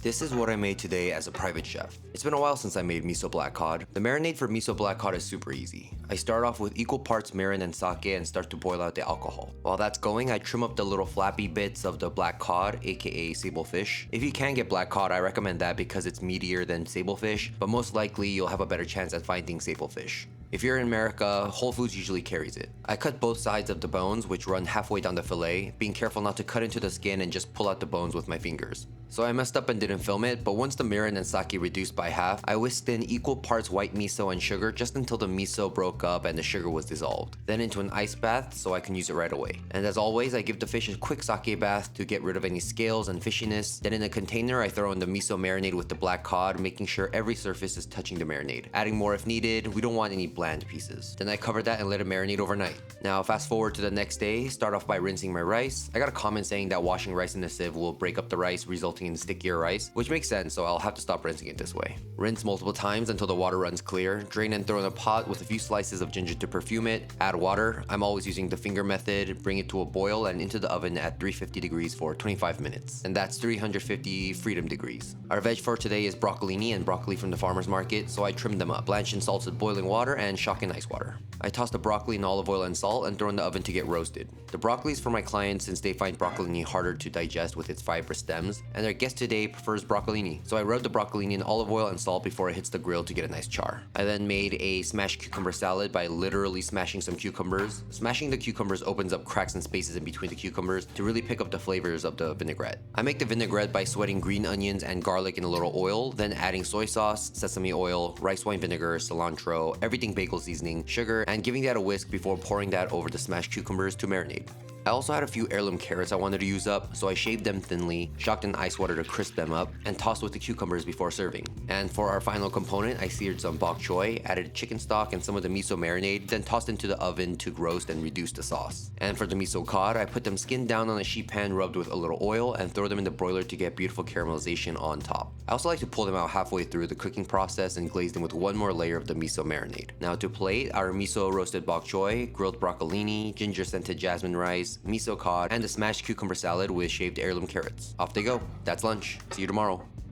This is what I made today as a private chef. It's been a while since I made miso black cod. The marinade for miso black cod is super easy. I start off with equal parts mirin and sake and start to boil out the alcohol. While that's going, I trim up the little flappy bits of the black cod, aka sable fish. If you can get black cod, I recommend that because it's meatier than sable fish, but most likely you'll have a better chance at finding sable fish. If you're in America, Whole Foods usually carries it. I cut both sides of the bones, which run halfway down the fillet, being careful not to cut into the skin and just pull out the bones with my fingers. So I messed up and didn't film it, but once the mirin and sake reduced by half, I whisked in equal parts white miso and sugar just until the miso broke up and the sugar was dissolved. Then into an ice bath so I can use it right away. And as always, I give the fish a quick sake bath to get rid of any scales and fishiness. Then in a container, I throw in the miso marinade with the black cod, making sure every surface is touching the marinade. Adding more if needed, we don't want any bland pieces. Then I cover that and let it marinate overnight. Now fast forward to the next day, start off by rinsing my rice. I got a comment saying that washing rice in a sieve will break up the rice, resulting in stickier rice, which makes sense, so I'll have to stop rinsing it this way. Rinse multiple times until the water runs clear, drain and throw in a pot with a few slices of ginger to perfume it, add water. I'm always using the finger method, bring it to a boil and into the oven at 350 degrees for 25 minutes. And that's 350 freedom degrees. Our veg for today is broccolini and broccoli from the farmer's market, so I trimmed them up, blanch in salted boiling water and shock in ice water. I toss the broccoli in olive oil and salt and throw in the oven to get roasted. The broccoli is for my clients since they find broccolini harder to digest with its fibrous stems, and their guest today prefers broccolini. So I rub the broccolini in olive oil and salt before it hits the grill to get a nice char. I then made a smashed cucumber salad by literally smashing some cucumbers. Smashing the cucumbers opens up cracks and spaces in between the cucumbers to really pick up the flavors of the vinaigrette. I make the vinaigrette by sweating green onions and garlic in a little oil, then adding soy sauce, sesame oil, rice wine vinegar, cilantro, everything bagel seasoning, sugar, and giving that a whisk before pouring that over the smashed cucumbers to marinate. I also had a few heirloom carrots I wanted to use up, so I shaved them thinly, shocked in ice water to crisp them up, and tossed with the cucumbers before serving. And for our final component, I seared some bok choy, added chicken stock and some of the miso marinade, then tossed into the oven to roast and reduce the sauce. And for the miso cod, I put them skinned down on a sheet pan rubbed with a little oil and throw them in the broiler to get beautiful caramelization on top. I also like to pull them out halfway through the cooking process and glaze them with one more layer of the miso marinade. Now to plate, our miso roasted bok choy, grilled broccolini, ginger scented jasmine rice, miso cod, and a smashed cucumber salad with shaved heirloom carrots. Off they go. That's lunch. See you tomorrow.